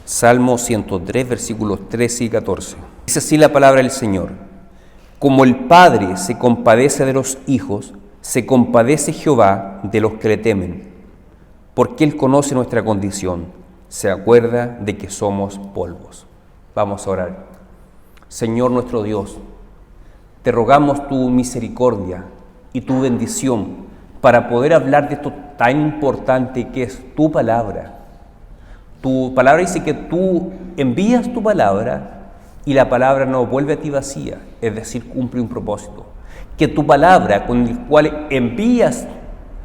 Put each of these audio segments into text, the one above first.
Salmo 103, versículos 13 y 14. Dice así la palabra del Señor: Como el Padre se compadece de los hijos, se compadece Jehová de los que le temen, porque Él conoce nuestra condición, se acuerda de que somos polvos. Vamos a orar. Señor nuestro Dios, te rogamos tu misericordia y tu bendición para poder hablar de esto tan importante que es tu palabra. Tu palabra dice que tú envías tu palabra y la palabra no vuelve a ti vacía, es decir, cumple un propósito. Que tu palabra con el cual envías,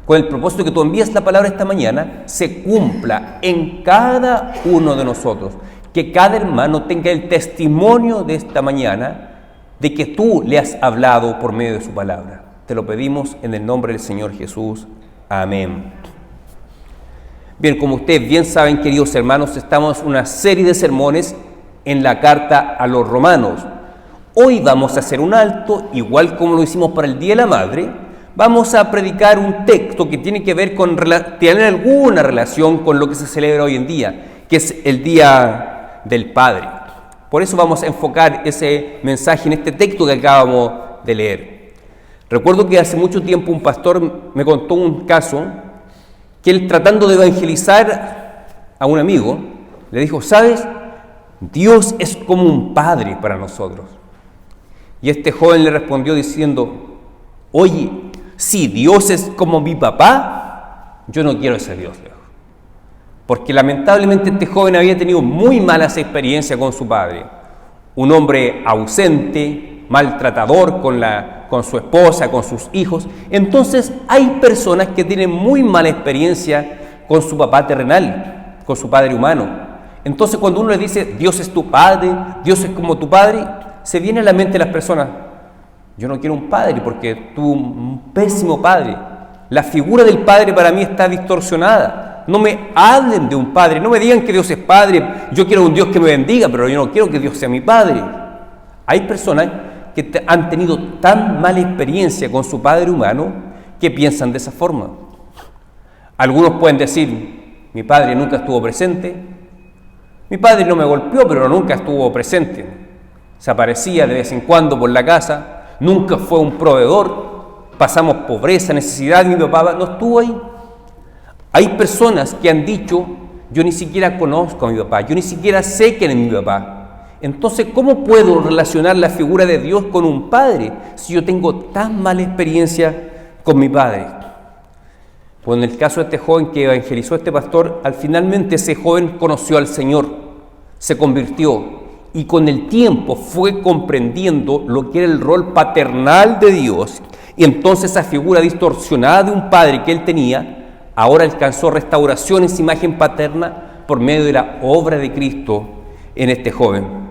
con el propósito que tú envías la palabra esta mañana, se cumpla en cada uno de nosotros. Que cada hermano tenga el testimonio de esta mañana de que tú le has hablado por medio de su palabra. Te lo pedimos en el nombre del Señor Jesús. Amén. Bien, como ustedes bien saben, queridos hermanos, estamos en una serie de sermones en la carta a los romanos. Hoy vamos a hacer un alto, igual como lo hicimos para el Día de la Madre. Vamos a predicar un texto que tiene que ver con, tiene alguna relación con lo que se celebra hoy en día, que es el Día del Padre. Por eso vamos a enfocar ese mensaje en este texto que acabamos de leer. Recuerdo que hace mucho tiempo un pastor me contó un caso que él, tratando de evangelizar a un amigo, le dijo: ¿sabes? Dios es como un padre para nosotros. Y este joven le respondió diciendo: oye, si Dios es como mi papá, yo no quiero ese Dios. Porque lamentablemente este joven había tenido muy malas experiencias con su padre. Un hombre ausente, maltratador con su esposa, con sus hijos. Entonces hay personas que tienen muy mala experiencia con su papá terrenal, con su padre humano. Entonces cuando uno le dice Dios es tu padre, Dios es como tu padre, se viene a la mente de las personas: yo no quiero un padre porque tuve un pésimo padre. La figura del padre para mí está distorsionada. No me hablen de un padre, no me digan que Dios es padre. Yo quiero un Dios que me bendiga, pero yo no quiero que Dios sea mi padre. Hay personas que han tenido tan mala experiencia con su padre humano que piensan de esa forma. Algunos pueden decir: mi padre nunca estuvo presente, mi padre no me golpeó, pero nunca estuvo presente, se aparecía de vez en cuando por la casa, nunca fue un proveedor, pasamos pobreza, necesidad, y mi papá no estuvo ahí. Hay personas que han dicho: yo ni siquiera conozco a mi papá, yo ni siquiera sé quién es mi papá. Entonces, ¿cómo puedo relacionar la figura de Dios con un padre si yo tengo tan mala experiencia con mi padre? Pues en el caso de este joven que evangelizó a este pastor, finalmente ese joven conoció al Señor, se convirtió y con el tiempo fue comprendiendo lo que era el rol paternal de Dios, y entonces esa figura distorsionada de un padre que él tenía ahora alcanzó restauración en su imagen paterna por medio de la obra de Cristo en este joven.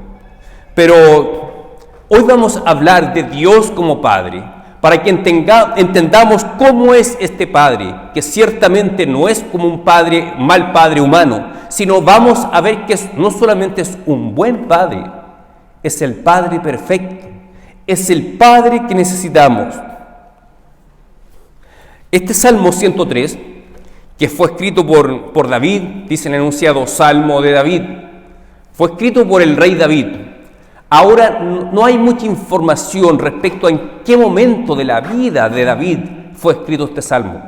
Pero hoy vamos a hablar de Dios como Padre, para que entendamos cómo es este Padre, que ciertamente no es como un mal padre humano, sino vamos a ver que no solamente es un buen Padre, es el Padre perfecto, es el Padre que necesitamos. Este Salmo 103, que fue escrito por David, dice el enunciado Salmo de David, fue escrito por el rey David. Ahora no hay mucha información respecto a en qué momento de la vida de David fue escrito este salmo.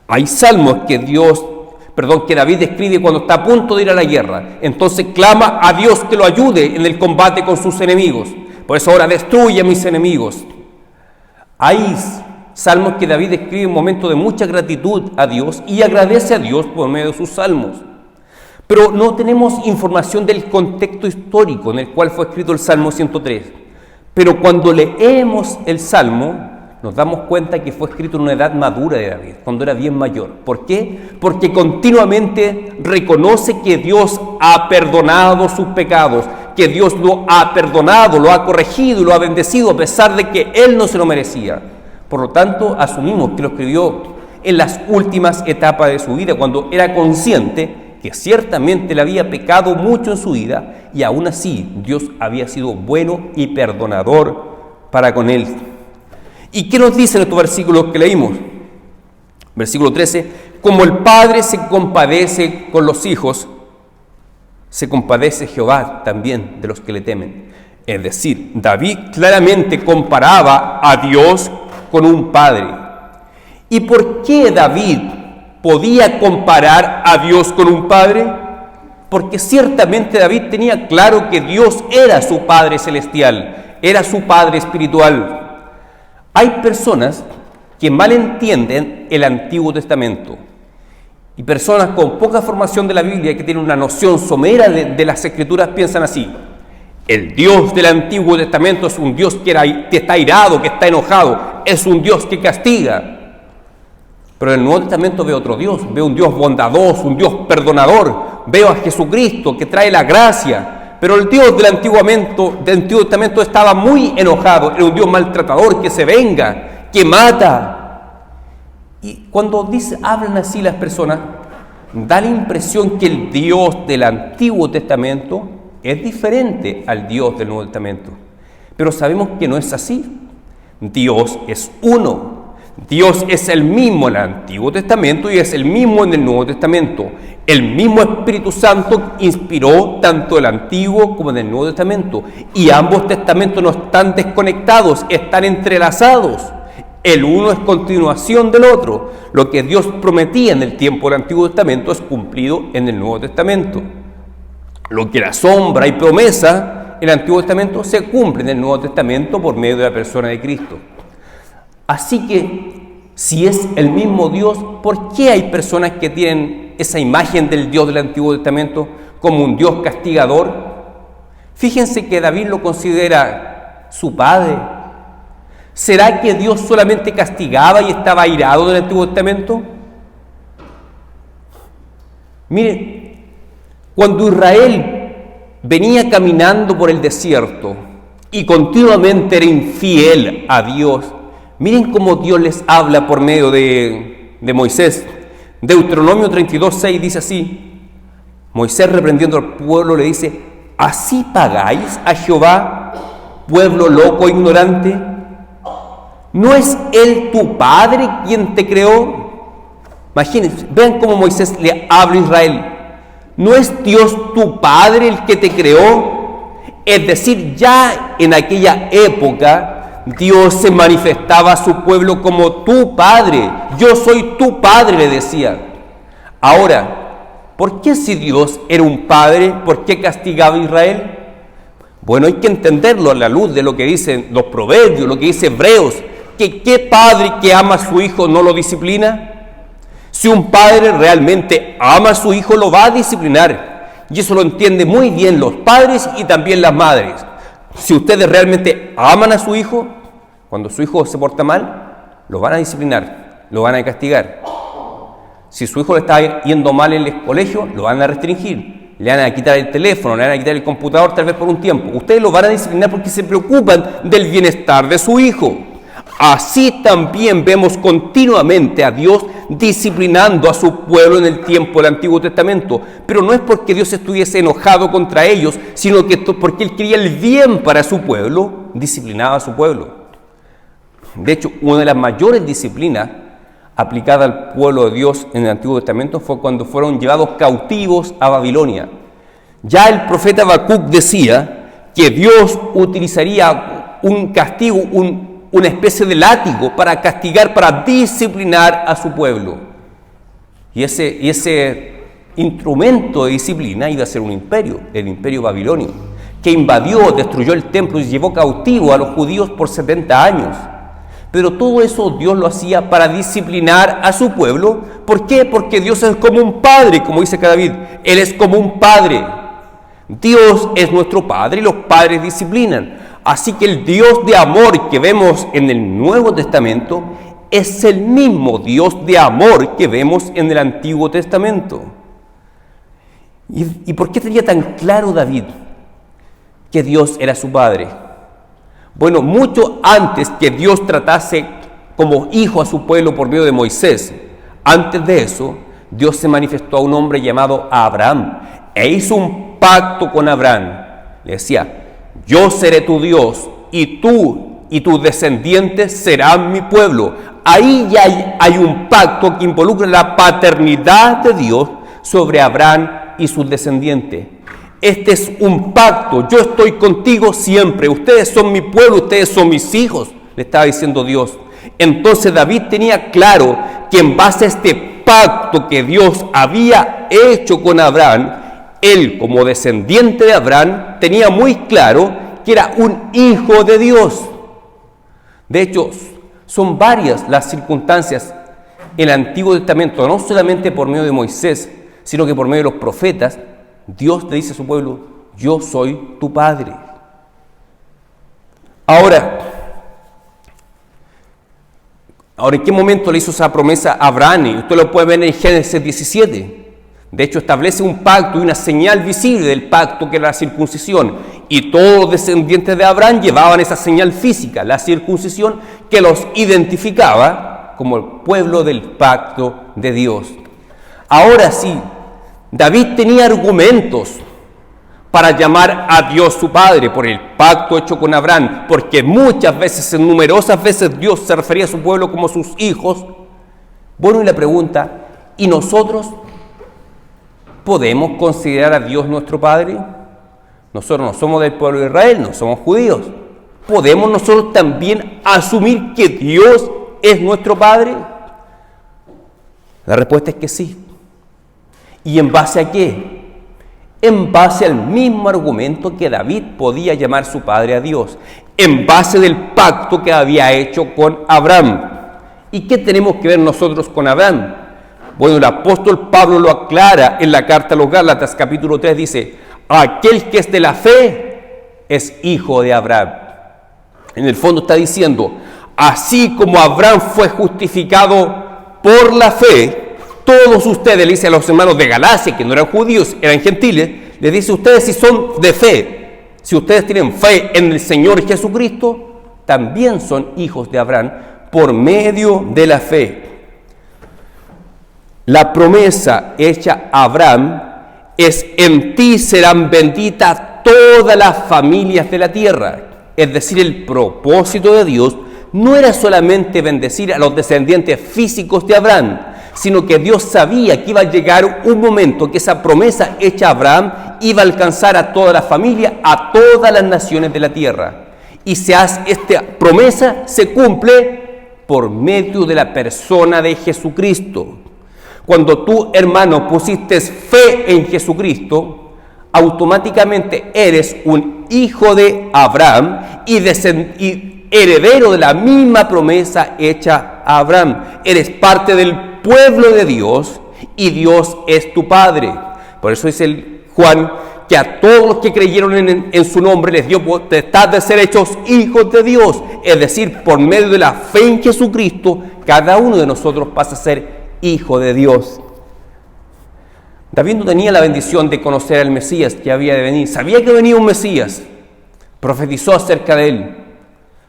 Hay salmos que David escribe cuando está a punto de ir a la guerra. Entonces clama a Dios que lo ayude en el combate con sus enemigos. Por eso ahora destruye a mis enemigos. Hay salmos que David escribe en momentos de mucha gratitud a Dios y agradece a Dios por medio de sus salmos. Pero no tenemos información del contexto histórico en el cual fue escrito el Salmo 103. Pero cuando leemos el Salmo, nos damos cuenta que fue escrito en una edad madura de David, cuando era bien mayor. ¿Por qué? Porque continuamente reconoce que Dios ha perdonado sus pecados, que Dios lo ha perdonado, lo ha corregido y lo ha bendecido a pesar de que él no se lo merecía. Por lo tanto, asumimos que lo escribió en las últimas etapas de su vida, cuando era consciente que ciertamente le había pecado mucho en su vida y aún así Dios había sido bueno y perdonador para con él. ¿Y qué nos dicen estos versículos que leímos? Versículo 13: como el Padre se compadece con los hijos, se compadece Jehová también de los que le temen. Es decir, David claramente comparaba a Dios con un padre. ¿Y por qué David podía comparar a Dios con un padre? Porque ciertamente David tenía claro que Dios era su Padre celestial, era su Padre espiritual. Hay personas que malentienden el Antiguo Testamento y personas con poca formación de la Biblia que tienen una noción somera de las Escrituras piensan así: el Dios del Antiguo Testamento es un Dios que está airado, que está enojado, es un Dios que castiga. Pero en el Nuevo Testamento veo otro Dios, veo un Dios bondadoso, un Dios perdonador, veo a Jesucristo que trae la gracia. Pero el Dios del Antiguo Testamento estaba muy enojado, era un Dios maltratador, que se venga, que mata. Y cuando hablan así las personas, da la impresión que el Dios del Antiguo Testamento es diferente al Dios del Nuevo Testamento. Pero sabemos que no es así. Dios es uno. Dios es el mismo en el Antiguo Testamento y es el mismo en el Nuevo Testamento. El mismo Espíritu Santo inspiró tanto el Antiguo como en el Nuevo Testamento. Y ambos testamentos no están desconectados, están entrelazados. El uno es continuación del otro. Lo que Dios prometía en el tiempo del Antiguo Testamento es cumplido en el Nuevo Testamento. Lo que era sombra y promesa en el Antiguo Testamento se cumple en el Nuevo Testamento por medio de la persona de Cristo. Así que, si es el mismo Dios, ¿por qué hay personas que tienen esa imagen del Dios del Antiguo Testamento como un Dios castigador? Fíjense que David lo considera su padre. ¿Será que Dios solamente castigaba y estaba airado en el Antiguo Testamento? Miren, cuando Israel venía caminando por el desierto y continuamente era infiel a Dios, miren cómo Dios les habla por medio de Moisés. Deuteronomio 32:6 dice así: Moisés, reprendiendo al pueblo, le dice: ¿así pagáis a Jehová, pueblo loco e ignorante? ¿No es Él tu Padre quien te creó? Imagínense, vean cómo Moisés le habla a Israel. ¿No es Dios tu Padre el que te creó? Es decir, ya en aquella época Dios se manifestaba a su pueblo como tu Padre. Yo soy tu Padre, le decía. Ahora, ¿por qué si Dios era un Padre, por qué castigaba a Israel? Bueno, hay que entenderlo a la luz de lo que dicen los proverbios, lo que dice Hebreos, que qué padre que ama a su hijo no lo disciplina. Si un padre realmente ama a su hijo, lo va a disciplinar. Y eso lo entienden muy bien los padres y también las madres. Si ustedes realmente aman a su hijo, cuando su hijo se porta mal, lo van a disciplinar, lo van a castigar. Si su hijo le está yendo mal en el colegio, lo van a restringir, le van a quitar el teléfono, le van a quitar el computador tal vez por un tiempo. Ustedes lo van a disciplinar porque se preocupan del bienestar de su hijo. Así también vemos continuamente a Dios disciplinando a su pueblo en el tiempo del Antiguo Testamento. Pero no es porque Dios estuviese enojado contra ellos, sino que porque Él quería el bien para su pueblo, disciplinaba a su pueblo. De hecho, una de las mayores disciplinas aplicadas al pueblo de Dios en el Antiguo Testamento fue cuando fueron llevados cautivos a Babilonia. Ya el profeta Habacuc decía que Dios utilizaría un castigo, una especie de látigo para castigar, para disciplinar a su pueblo. Y ese instrumento de disciplina iba a ser un imperio, el imperio babilonio, que invadió, destruyó el templo y llevó cautivo a los judíos por 70 años. Pero todo eso Dios lo hacía para disciplinar a su pueblo. ¿Por qué? Porque Dios es como un padre, como dice David. Él es como un padre. Dios es nuestro Padre y los padres disciplinan. Así que el Dios de amor que vemos en el Nuevo Testamento es el mismo Dios de amor que vemos en el Antiguo Testamento. ¿Y por qué tenía tan claro David que Dios era su Padre? Bueno, mucho antes que Dios tratase como hijo a su pueblo por medio de Moisés, antes de eso, Dios se manifestó a un hombre llamado Abraham e hizo un pacto con Abraham. Le decía: yo seré tu Dios y tú y tus descendientes serán mi pueblo. Ahí ya hay un pacto que involucra la paternidad de Dios sobre Abraham y sus descendientes. Este es un pacto, yo estoy contigo siempre, ustedes son mi pueblo, ustedes son mis hijos, le estaba diciendo Dios. Entonces David tenía claro que en base a este pacto que Dios había hecho con Abraham, él como descendiente de Abraham tenía muy claro que era un hijo de Dios. De hecho, son varias las circunstancias en el Antiguo Testamento, no solamente por medio de Moisés, sino que por medio de los profetas. Dios le dice a su pueblo: yo soy tu padre. Ahora, ¿en qué momento le hizo esa promesa a Abraham? Y usted lo puede ver en Génesis 17. De hecho, establece un pacto y una señal visible del pacto, que era la circuncisión. Y todos los descendientes de Abraham llevaban esa señal física, la circuncisión, que los identificaba como el pueblo del pacto de Dios. Ahora sí, David tenía argumentos para llamar a Dios su Padre por el pacto hecho con Abraham, porque muchas veces, en numerosas veces, Dios se refería a su pueblo como sus hijos. Bueno, y la pregunta: ¿y nosotros podemos considerar a Dios nuestro Padre? Nosotros no somos del pueblo de Israel, no somos judíos. ¿Podemos nosotros también asumir que Dios es nuestro Padre? La respuesta es que sí. ¿Y en base a qué? En base al mismo argumento que David podía llamar su padre a Dios, en base del pacto que había hecho con Abraham. ¿Y qué tenemos que ver nosotros con Abraham? Bueno, el apóstol Pablo lo aclara en la carta a los Gálatas, capítulo 3, dice: aquel que es de la fe es hijo de Abraham. En el fondo está diciendo: así como Abraham fue justificado por la fe, todos ustedes, le dice a los hermanos de Galacia, que no eran judíos, eran gentiles, les dice: ustedes, si son de fe, si ustedes tienen fe en el Señor Jesucristo, también son hijos de Abraham por medio de la fe. La promesa hecha a Abraham es: en ti serán benditas todas las familias de la tierra. Es decir, el propósito de Dios no era solamente bendecir a los descendientes físicos de Abraham, sino que Dios sabía que iba a llegar un momento que esa promesa hecha a Abraham iba a alcanzar a toda la familia, a todas las naciones de la tierra. Y esta promesa se cumple por medio de la persona de Jesucristo. Cuando tú, hermano, pusiste fe en Jesucristo, automáticamente eres un hijo de Abraham y heredero de la misma promesa hecha a Abraham. Eres parte del pueblo de Dios y Dios es tu Padre. Por eso dice el Juan que a todos los que creyeron en su nombre les dio potestad de ser hechos hijos de Dios. Es decir, por medio de la fe en Jesucristo, cada uno de nosotros pasa a ser hijo de Dios. David no tenía la bendición de conocer al Mesías que había de venir. Sabía que venía un Mesías, profetizó acerca de él,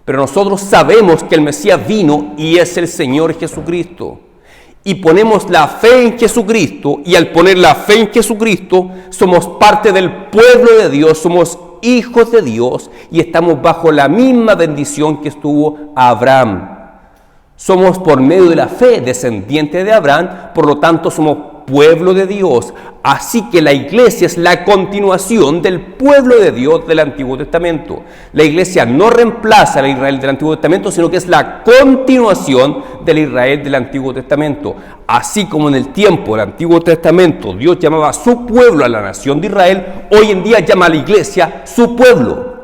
pero nosotros sabemos que el Mesías vino y es el Señor Jesucristo. Y ponemos la fe en Jesucristo, y al poner la fe en Jesucristo somos parte del pueblo de Dios, somos hijos de Dios y estamos bajo la misma bendición que estuvo Abraham. Somos por medio de la fe descendientes de Abraham, por lo tanto somos pueblo de Dios. Así que la iglesia es la continuación del pueblo de Dios del Antiguo Testamento. La iglesia no reemplaza al Israel del Antiguo Testamento, sino que es la continuación del Israel del Antiguo Testamento. Así como en el tiempo del Antiguo Testamento Dios llamaba a su pueblo a la nación de Israel, hoy en día llama a la iglesia su pueblo.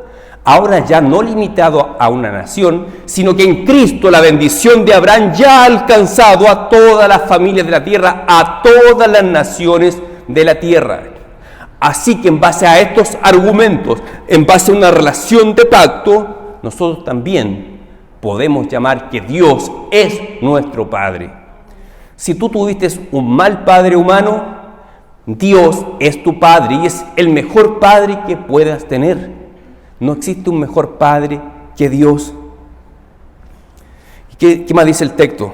Ahora ya no limitado a una nación, sino que en Cristo la bendición de Abraham ya ha alcanzado a todas las familias de la tierra, a todas las naciones de la tierra. Así que en base a estos argumentos, en base a una relación de pacto, nosotros también podemos llamar que Dios es nuestro Padre. Si tú tuviste un mal padre humano, Dios es tu Padre y es el mejor Padre que puedas tener. No existe un mejor Padre que Dios. ¿Qué más dice el texto?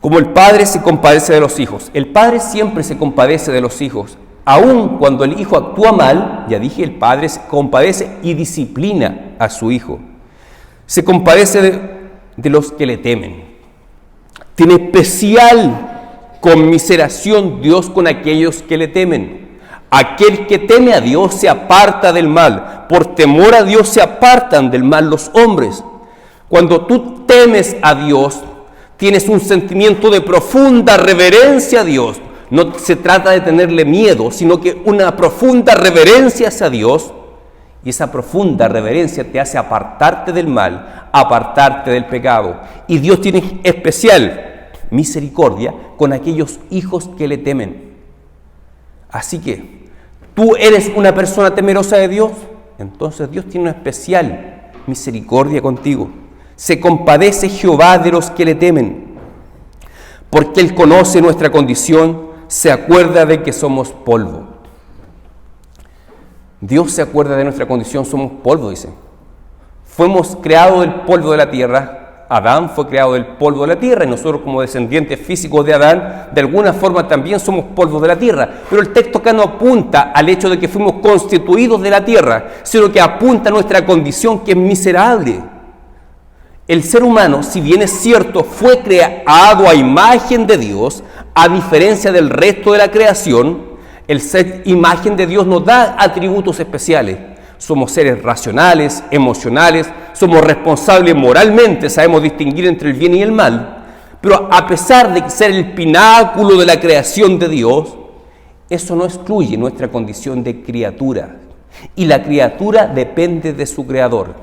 Como el Padre se compadece de los hijos. El Padre siempre se compadece de los hijos. Aun cuando el hijo actúa mal, ya dije, el Padre se compadece y disciplina a su hijo. Se compadece de los que le temen. Tiene especial conmiseración Dios con aquellos que le temen. Aquel que teme a Dios se aparta del mal. Por temor a Dios se apartan del mal los hombres. Cuando tú temes a Dios, tienes un sentimiento de profunda reverencia a Dios. No se trata de tenerle miedo, sino que una profunda reverencia hacia Dios. Y esa profunda reverencia te hace apartarte del mal, apartarte del pecado. Y Dios tiene especial misericordia con aquellos hijos que le temen. Así que, ¿tú eres una persona temerosa de Dios? Entonces Dios tiene una especial misericordia contigo. Se compadece Jehová de los que le temen, porque Él conoce nuestra condición, se acuerda de que somos polvo. Dios se acuerda de nuestra condición, somos polvo, dice. Fuimos creados del polvo de la tierra. Adán fue creado del polvo de la tierra y nosotros como descendientes físicos de Adán, de alguna forma también somos polvo de la tierra. Pero el texto acá no apunta al hecho de que fuimos constituidos de la tierra, sino que apunta a nuestra condición que es miserable. El ser humano, si bien es cierto, fue creado a imagen de Dios, a diferencia del resto de la creación, el ser imagen de Dios nos da atributos especiales. Somos seres racionales, emocionales, somos responsables moralmente, sabemos distinguir entre el bien y el mal, pero a pesar de ser el pináculo de la creación de Dios, eso no excluye nuestra condición de criatura. Y la criatura depende de su creador.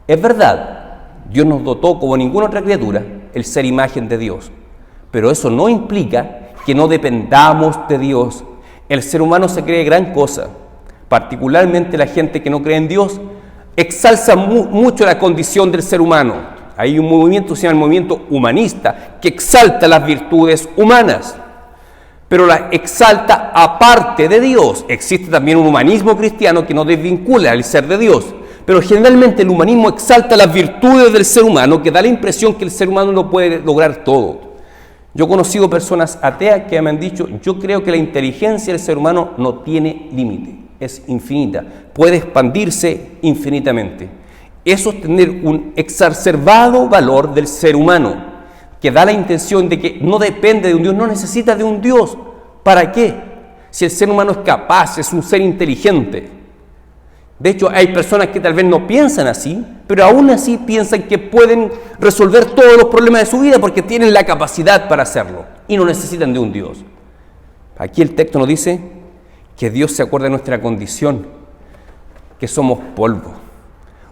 Es verdad, Dios nos dotó como ninguna otra criatura el ser imagen de Dios, pero eso no implica que no dependamos de Dios. El ser humano se cree gran cosa. Particularmente la gente que no cree en Dios, exalza mucho la condición del ser humano. Hay un movimiento, se llama el movimiento humanista, que exalta las virtudes humanas, pero las exalta aparte de Dios. Existe también un humanismo cristiano que no desvincula el ser de Dios, pero generalmente el humanismo exalta las virtudes del ser humano, que da la impresión que el ser humano no puede lograr todo. Yo he conocido personas ateas que me han dicho, yo creo que la inteligencia del ser humano no tiene límite. Es infinita, puede expandirse infinitamente. Eso es tener un exacerbado valor del ser humano, que da la intención de que no depende de un Dios, no necesita de un Dios. ¿Para qué? Si el ser humano es capaz, es un ser inteligente. De hecho, hay personas que tal vez no piensan así, pero aún así piensan que pueden resolver todos los problemas de su vida porque tienen la capacidad para hacerlo y no necesitan de un Dios. Aquí el texto nos dice que Dios se acuerda de nuestra condición, que somos polvo.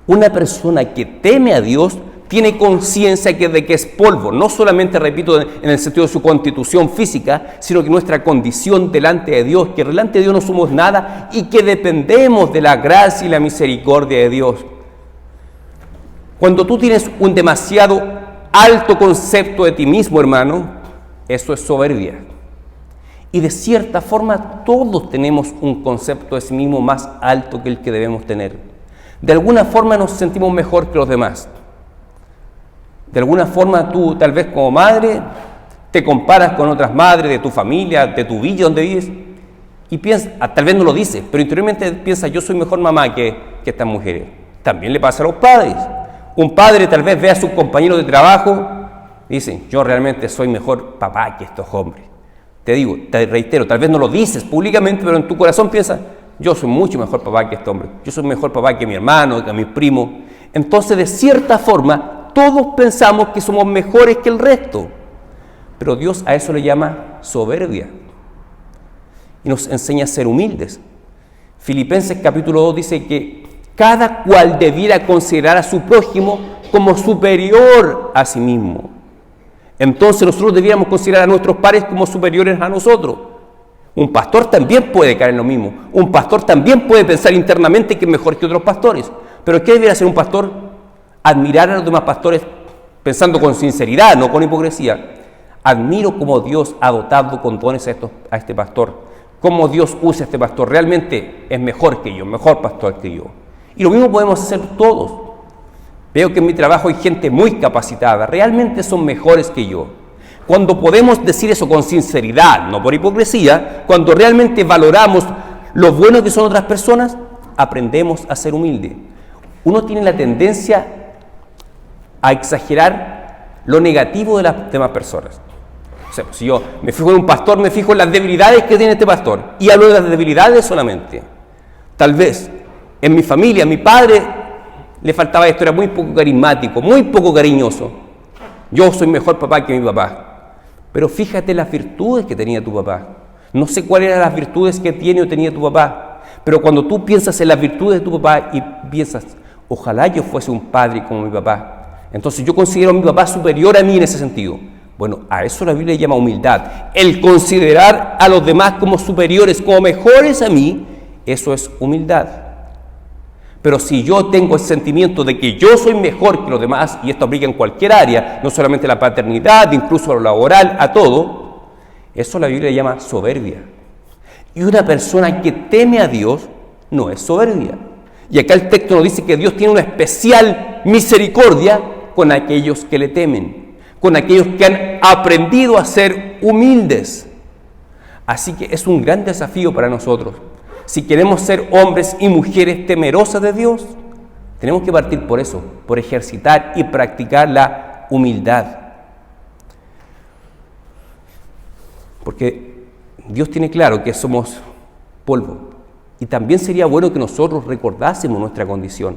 Una persona que teme a Dios tiene conciencia de que es polvo, no solamente, repito, en el sentido de su constitución física, sino que nuestra condición delante de Dios, que delante de Dios no somos nada y que dependemos de la gracia y la misericordia de Dios. Cuando tú tienes un demasiado alto concepto de ti mismo, hermano, eso es soberbia. Y de cierta forma todos tenemos un concepto de sí mismo más alto que el que debemos tener. De alguna forma nos sentimos mejor que los demás. De alguna forma tú, tal vez como madre, te comparas con otras madres de tu familia, de tu villa donde vives, y piensas, tal vez no lo dices, pero interiormente piensas, yo soy mejor mamá que estas mujeres. También le pasa a los padres. Un padre tal vez ve a sus compañeros de trabajo y dice, yo realmente soy mejor papá que estos hombres. Te digo, te reitero, tal vez no lo dices públicamente, pero en tu corazón piensas, yo soy mucho mejor papá que este hombre, yo soy mejor papá que mi hermano, que mi primo. Entonces, de cierta forma, todos pensamos que somos mejores que el resto, pero Dios a eso le llama soberbia y nos enseña a ser humildes. Filipenses capítulo 2 dice que cada cual debiera considerar a su prójimo como superior a sí mismo. Entonces nosotros debiéramos considerar a nuestros pares como superiores a nosotros. Un pastor también puede caer en lo mismo. Un pastor también puede pensar internamente que es mejor que otros pastores. Pero ¿qué debería hacer un pastor? Admirar a los demás pastores pensando con sinceridad, no con hipocresía. Admiro cómo Dios ha dotado con dones a este pastor. Cómo Dios usa a este pastor. Realmente es mejor que yo, mejor pastor que yo. Y lo mismo podemos hacer todos. Veo que en mi trabajo hay gente muy capacitada, realmente son mejores que yo. Cuando podemos decir eso con sinceridad, no por hipocresía, cuando realmente valoramos lo bueno que son otras personas, aprendemos a ser humilde. Uno tiene la tendencia a exagerar lo negativo de las demás personas. O sea, si yo me fijo en un pastor, me fijo en las debilidades que tiene este pastor. Y hablo de las debilidades solamente. Tal vez en mi familia, a mi padre le faltaba esto, era muy poco carismático, muy poco cariñoso. Yo soy mejor papá que mi papá. Pero fíjate las virtudes que tenía tu papá. No sé cuáles eran las virtudes que tiene o tenía tu papá. Pero cuando tú piensas en las virtudes de tu papá y piensas, ojalá yo fuese un padre como mi papá. Entonces yo considero a mi papá superior a mí en ese sentido. Bueno, a eso la Biblia llama humildad. El considerar a los demás como superiores, como mejores a mí, eso es humildad. Pero si yo tengo el sentimiento de que yo soy mejor que los demás, y esto aplica en cualquier área, no solamente a la paternidad, incluso a lo laboral, a todo, eso la Biblia llama soberbia. Y una persona que teme a Dios no es soberbia. Y acá el texto nos dice que Dios tiene una especial misericordia con aquellos que le temen, con aquellos que han aprendido a ser humildes. Así que es un gran desafío para nosotros. Si queremos ser hombres y mujeres temerosas de Dios, tenemos que partir por eso, por ejercitar y practicar la humildad. Porque Dios tiene claro que somos polvo. Y también sería bueno que nosotros recordásemos nuestra condición,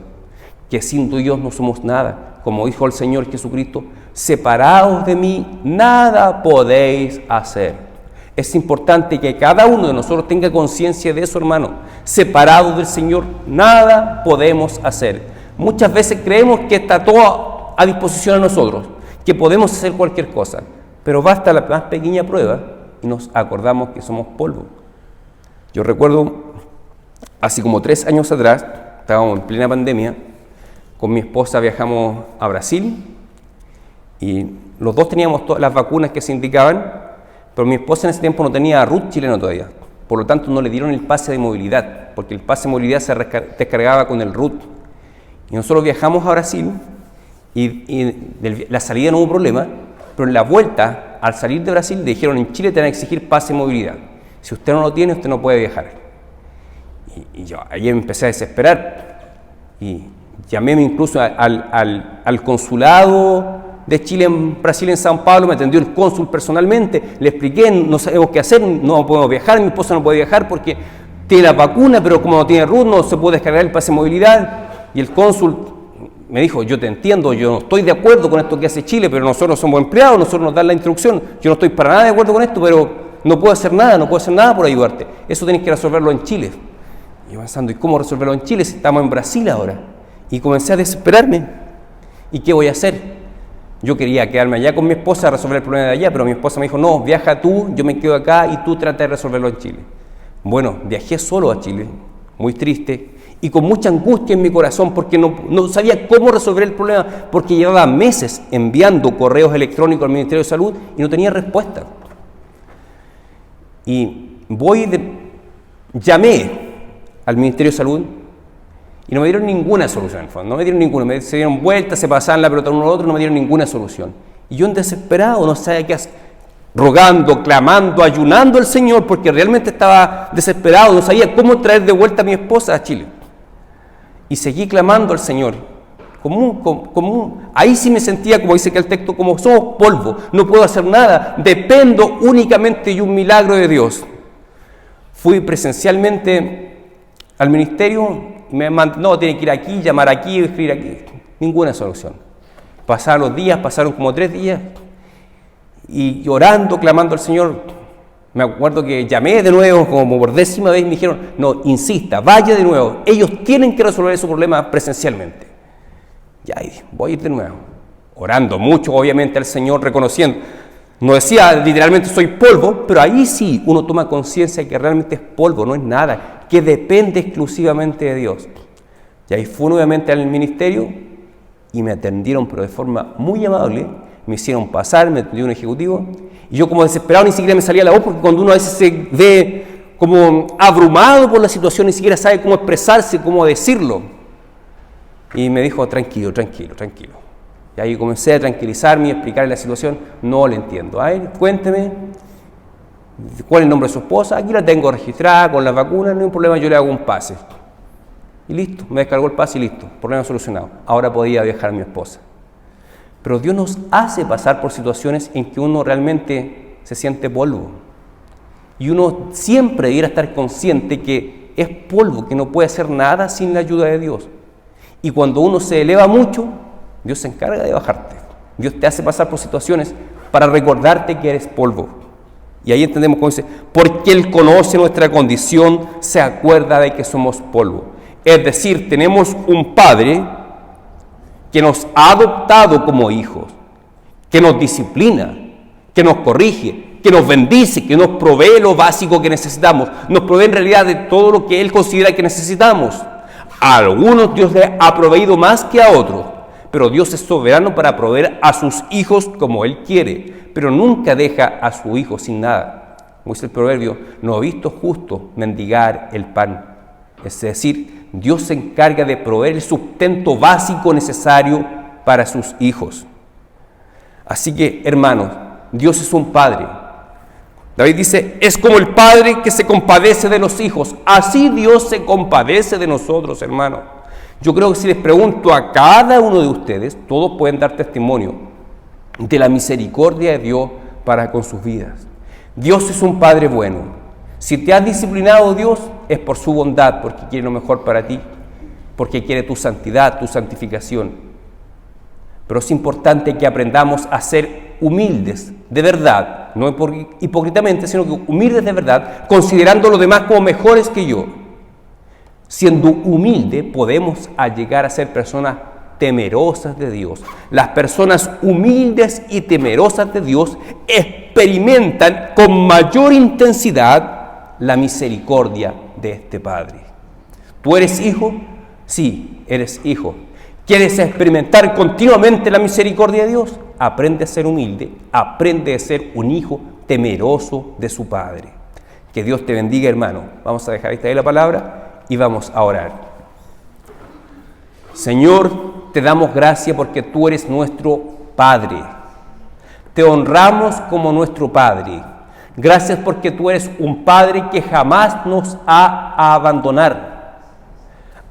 que sin Dios no somos nada. Como dijo el Señor Jesucristo, separados de mí, nada podéis hacer. Es importante que cada uno de nosotros tenga conciencia de eso, hermano. Separados del Señor, nada podemos hacer. Muchas veces creemos que está todo a disposición de nosotros, que podemos hacer cualquier cosa, pero basta la más pequeña prueba y nos acordamos que somos polvo. Yo recuerdo, hace como 3 años atrás, estábamos en plena pandemia, con mi esposa viajamos a Brasil y los dos teníamos todas las vacunas que se indicaban, pero mi esposa en ese tiempo no tenía RUT chileno todavía, por lo tanto no le dieron el pase de movilidad, porque el pase de movilidad se descargaba con el RUT. Y nosotros viajamos a Brasil y la salida no hubo problema, pero en la vuelta, al salir de Brasil, dijeron en Chile te van a exigir pase de movilidad. Si usted no lo tiene, usted no puede viajar. Y yo ahí me empecé a desesperar y llamé incluso al consulado de Chile en Brasil, en Sao Paulo, me atendió el cónsul personalmente, le expliqué, no sabemos qué hacer, no podemos viajar, mi esposa no puede viajar porque tiene la vacuna, pero como no tiene RUT no se puede descargar el pase de movilidad. Y el cónsul me dijo, yo te entiendo, yo no estoy de acuerdo con esto que hace Chile, pero nosotros somos empleados, nosotros nos dan la instrucción, yo no estoy para nada de acuerdo con esto, pero no puedo hacer nada por ayudarte, eso tenés que resolverlo en Chile. Y yo pensando, ¿y cómo resolverlo en Chile si estamos en Brasil ahora? Y comencé a desesperarme, ¿y qué voy a hacer? Yo quería quedarme allá con mi esposa a resolver el problema de allá, pero mi esposa me dijo, no, viaja tú, yo me quedo acá y tú trata de resolverlo en Chile. Bueno, viajé solo a Chile, muy triste, y con mucha angustia en mi corazón, porque no sabía cómo resolver el problema, porque llevaba meses enviando correos electrónicos al Ministerio de Salud y no tenía respuesta. Y llamé al Ministerio de Salud y no me dieron ninguna solución, en el fondo, no me dieron ninguna, se dieron vueltas, se pasaban la pelota uno al otro, no me dieron ninguna solución. Y yo en desesperado, no sabía qué hacer, rogando, clamando, ayunando al Señor, porque realmente estaba desesperado, no sabía cómo traer de vuelta a mi esposa a Chile. Y seguí clamando al Señor, ahí sí me sentía, como dice que el texto, como somos polvo, no puedo hacer nada, dependo únicamente de un milagro de Dios. Fui presencialmente al ministerio, me mandó, no, tiene que ir aquí, llamar aquí, escribir aquí, ninguna solución. Pasaron los días, pasaron como 3 días, y orando, clamando al Señor, me acuerdo que llamé de nuevo, como por 10ª vez, y me dijeron, no, insista, vaya de nuevo, ellos tienen que resolver ese problema presencialmente. Ya, voy a ir de nuevo, orando mucho, obviamente, al Señor, reconociendo. No decía literalmente soy polvo, pero ahí sí uno toma conciencia de que realmente es polvo, no es nada, que depende exclusivamente de Dios. Y ahí fui nuevamente al ministerio y me atendieron, pero de forma muy amable, me hicieron pasar, me atendió un ejecutivo, y yo como desesperado ni siquiera me salía la voz, porque cuando uno a veces se ve como abrumado por la situación, ni siquiera sabe cómo expresarse, cómo decirlo. Y me dijo, tranquilo. Y ahí comencé a tranquilizarme y a explicarle la situación. No le entiendo. A ver, cuénteme, ¿cuál es el nombre de su esposa? Aquí la tengo registrada con las vacunas, no hay un problema, yo le hago un pase. Y listo, me descargó el pase y listo, problema solucionado. Ahora podía viajar a mi esposa. Pero Dios nos hace pasar por situaciones en que uno realmente se siente polvo. Y uno siempre debiera estar consciente que es polvo, que no puede hacer nada sin la ayuda de Dios. Y cuando uno se eleva mucho, Dios se encarga de bajarte. Dios te hace pasar por situaciones para recordarte que eres polvo. Y ahí entendemos cómo dice, porque Él conoce nuestra condición, se acuerda de que somos polvo. Es decir, tenemos un Padre que nos ha adoptado como hijos, que nos disciplina, que nos corrige, que nos bendice, que nos provee lo básico que necesitamos, nos provee en realidad de todo lo que Él considera que necesitamos. A algunos Dios les ha proveído más que a otros, pero Dios es soberano para proveer a sus hijos como Él quiere, pero nunca deja a su hijo sin nada. Como dice el proverbio, no he visto justo mendigar el pan. Es decir, Dios se encarga de proveer el sustento básico necesario para sus hijos. Así que, hermanos, Dios es un Padre. David dice, es como el Padre que se compadece de los hijos. Así Dios se compadece de nosotros, hermanos. Yo creo que si les pregunto a cada uno de ustedes, todos pueden dar testimonio de la misericordia de Dios para con sus vidas. Dios es un Padre bueno. Si te has disciplinado Dios, es por su bondad, porque quiere lo mejor para ti, porque quiere tu santidad, tu santificación. Pero es importante que aprendamos a ser humildes de verdad, no hipócritamente, sino que humildes de verdad, considerando a los demás como mejores que yo. Siendo humilde, podemos llegar a ser personas temerosas de Dios. Las personas humildes y temerosas de Dios experimentan con mayor intensidad la misericordia de este Padre. ¿Tú eres hijo? Sí, eres hijo. ¿Quieres experimentar continuamente la misericordia de Dios? Aprende a ser humilde, aprende a ser un hijo temeroso de su Padre. Que Dios te bendiga, hermano. Vamos a dejar ahí la palabra y vamos a orar. Señor, te damos gracias porque tú eres nuestro Padre. Te honramos como nuestro Padre. Gracias porque tú eres un Padre que jamás nos ha a abandonar.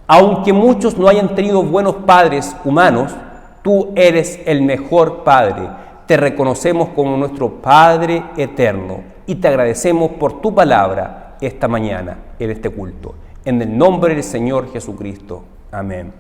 Aunque muchos no hayan tenido buenos padres humanos, tú eres el mejor Padre. Te reconocemos como nuestro Padre eterno y te agradecemos por tu palabra esta mañana en este culto. En el nombre del Señor Jesucristo. Amén.